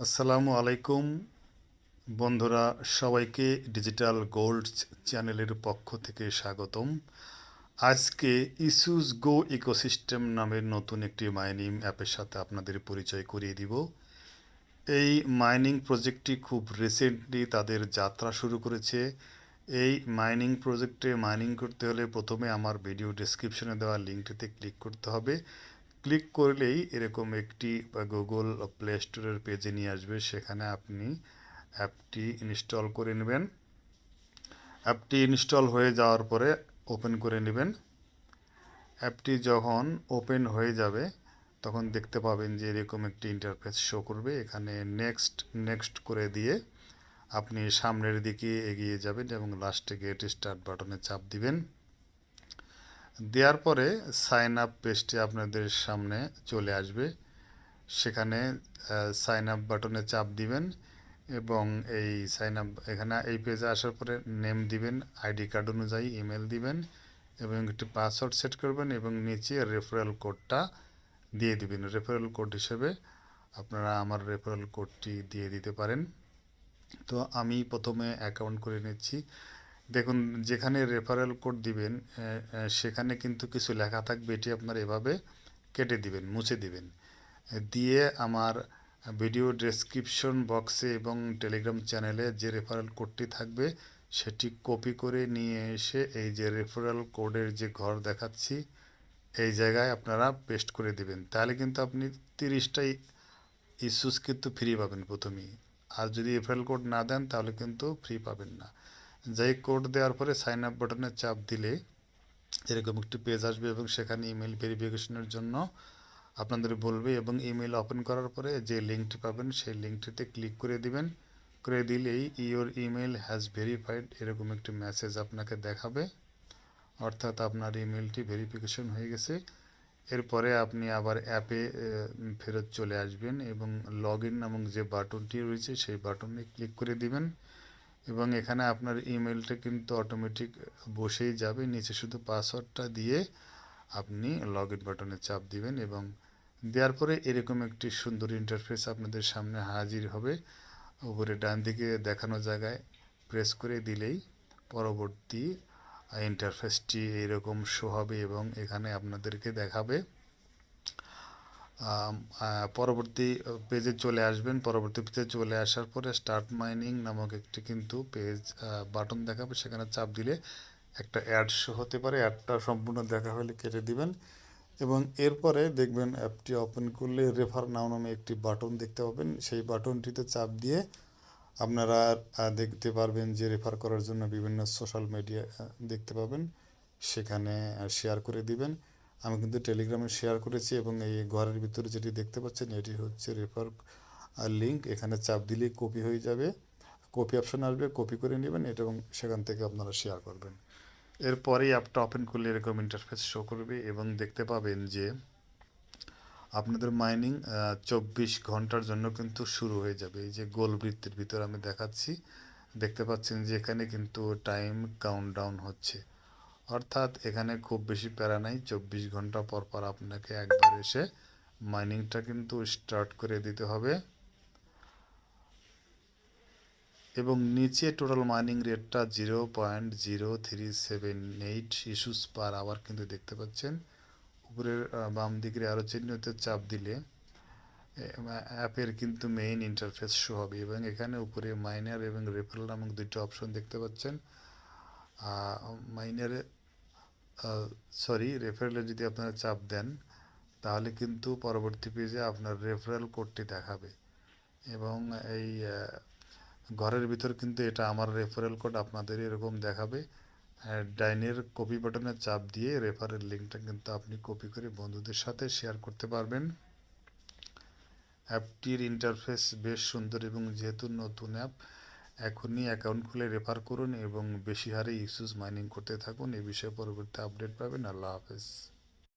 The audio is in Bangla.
আসসালামু আলাইকুম বন্ধুরা, সবাইকে ডিজিটাল গোল্ড চ্যানেলের পক্ষ থেকে স্বাগতম। আজকে ইস্যুস গো ইকোসিস্টেম নামের নতুন একটি মাইনিং অ্যাপের সাথে আপনাদের পরিচয় করিয়ে দিব। এই মাইনিং প্রজেক্টটি খুব রিসেন্টলি তাদের যাত্রা শুরু করেছে। এই মাইনিং প্রজেক্টে মাইনিং করতে হলে প্রথমে আমার ভিডিও ডেসক্রিপশনে দেওয়া লিঙ্কটিতে ক্লিক করতে হবে। ক্লিক করলেই এরকম একটি গুগল প্লে স্টোরের পেজে নিয়ে আসবে। সেখানে আপনি অ্যাপটি ইনস্টল করে নেবেন। অ্যাপটি ইনস্টল হয়ে যাওয়ার পরে ওপেন করে নেবেন। অ্যাপটি যখন ওপেন হয়ে যাবে তখন দেখতে পাবেন যে এরকম একটি ইন্টারফেস শো করবে। এখানে নেক্সট নেক্সট করে দিয়ে আপনি সামনের দিকে এগিয়ে যাবেন এবং লাস্টে গেট স্টার্ট বাটনে চাপ দিবেন। দেওয়ার পরে সাইন আপ পেজটি আপনাদের সামনে চলে আসবে। সেখানে সাইন আপ বাটনে চাপ দিবেন এবং এই সাইন আপ এখানে এই পেজে আসার পরে নেম দিবেন, আইডি কার্ড অনুযায়ী ইমেল দিবেন এবং একটি পাসওয়ার্ড সেট করবেন এবং নিচে রেফারেল কোডটা দিয়ে দিবেন। রেফারেল কোড হিসেবে আপনারা আমার রেফারেল কোডটি দিয়ে দিতে পারেন। তো আমি প্রথমে অ্যাকাউন্ট করে নিচ্ছি। দেখুন, যেখানে রেফারেল কোড দিবেন সেখানে কিন্তু কিছু লেখা থাকবে, এটি আপনার এভাবে কেটে দিবেন, মুছে দিবেন। দিয়ে আমার ভিডিও ডেসক্রিপশন বক্সে এবং টেলিগ্রাম চ্যানেলে যে রেফারেল কোডটি থাকবে সেটি কপি করে নিয়ে এসে এই যে রেফারেল কোডের যে ঘর দেখাচ্ছি এই জায়গায় আপনারা পেস্ট করে দিবেন। তাহলে কিন্তু আপনি 30টাই ইস্যুস কিন্তু ফ্রি পাবেন প্রথমেই। আর যদি রেফারেল কোড না দেন তাহলে কিন্তু ফ্রি পাবেন না। যাই কোড দেওয়ার পরে সাইন আপ বাটনে চাপ দিলে এরকম একটি পেজ আসবে এবং সেখানে ইমেল ভেরিফিকেশনের জন্য আপনাদের বলবে এবং ইমেল ওপেন করার পরে যে লিঙ্কটি পাবেন সেই লিঙ্কটিতে ক্লিক করে দিবেন। করে দিলেই ইওর ইমেল হ্যাজ ভেরিফাইড এরকম একটি মেসেজ আপনাকে দেখাবে, অর্থাৎ আপনার ইমেলটি ভেরিফিকেশন হয়ে গেছে। এরপরে আপনি আবার অ্যাপে ফেরত চলে আসবেন এবং লগ ইন নামক যে বাটনটি রয়েছে সেই বাটনে ক্লিক করে দিবেন এবং এখানে আপনার ইমেলটা কিন্তু অটোমেটিক বসেই যাবে। নিচে শুধু পাসওয়ার্ডটা দিয়ে আপনি লগ ইন বাটনে চাপ দিবেন এবং দেওয়ার পরে এরকম একটি সুন্দর ইন্টারফেস আপনাদের সামনে হাজির হবে। উপরে ডান দিকে দেখানো জায়গায় প্রেস করে দিলেই পরবর্তী ইন্টারফেসটি এরকম শো হবে এবং এখানে আপনাদেরকে দেখাবে। পরবর্তী পেজে চলে আসবেন। পরবর্তী পেজে চলে আসার পরে স্টার্ট মাইনিং নামক একটি কিন্তু পেজ বাটন দেখাবে, সেখানে চাপ দিলে একটা অ্যাড শো হতে পারে। অ্যাডটা সম্পূর্ণ দেখা হলে কেটে দিবেন এবং এরপরে দেখবেন অ্যাপটি ওপেন করলে রেফার নাও নামে একটি বাটন দেখতে পাবেন। সেই বাটনটিতে চাপ দিয়ে আপনারা দেখতে পারবেন যে রেফার করার জন্য বিভিন্ন সোশ্যাল মিডিয়া দেখতে পাবেন, সেখানে শেয়ার করে দিবেন। আমি কিন্তু টেলিগ্রামে শেয়ার করেছি এবং এই ঘরের ভিতরে যেটি দেখতে পাচ্ছেন এটি হচ্ছে রেফার লিঙ্ক। এখানে চাপ দিলেই কপি হয়ে যাবে, কপি অপশন আসবে, কপি করে নেবেন এটা এবং সেখান থেকে আপনারা শেয়ার করবেন। এরপরেই অ্যাপটা ওপেন করলে এরকম ইন্টারফেস শো করবে এবং দেখতে পাবেন যে আপনাদের মাইনিং 24 ঘন্টার জন্য কিন্তু শুরু হয়ে যাবে। এই যে গোল বৃত্তের ভিতর আমি দেখাচ্ছি, দেখতে পাচ্ছেন যে এখানে কিন্তু টাইম কাউন্টডাউন হচ্ছে, অর্থাৎ এখানে খুব বেশি প্যারা নাই। 24 ঘন্টা পর পর আপনাকে একবার এসে মাইনিংটা কিন্তু স্টার্ট করে দিতে হবে এবং নিচে টোটাল মাইনিং রেটটা 0.0378 ইস্যুস পার আওয়ার কিন্তু দেখতে পাচ্ছেন। উপরের বাম দিকের আরও চিহ্নতে চাপ দিলে অ্যাপের কিন্তু মেইন ইন্টারফেস শো হবে এবং এখানে উপরে মাইনার এবং রেফারেল নামক দুটো অপশন দেখতে পাচ্ছেন। মাইনারে রেফারেলে যদি আপনারা চাপ দেন তাহলে কিন্তু পরবর্তী পেজে আপনার রেফারেল কোডটি দেখাবে এবং এই ঘরের ভিতর কিন্তু এটা আমার রেফারেল কোড আপনাদের এরকম দেখাবে। ডাইনের কপি বাটনে চাপ দিয়ে রেফারেল লিঙ্কটা কিন্তু আপনি কপি করে বন্ধুদের সাথে শেয়ার করতে পারবেন। অ্যাপটির ইন্টারফেস বেশ সুন্দর এবং যেহেতু নতুন অ্যাপ, এখনই অ্যাকাউন্ট খুলে রেফার করুন এবং বেশি হারে ইস্যুস মাইনিং করতে থাকুন। এই বিষয়ে পরবর্তী আপডেট পাবেন। আল্লাহ হাফেজ।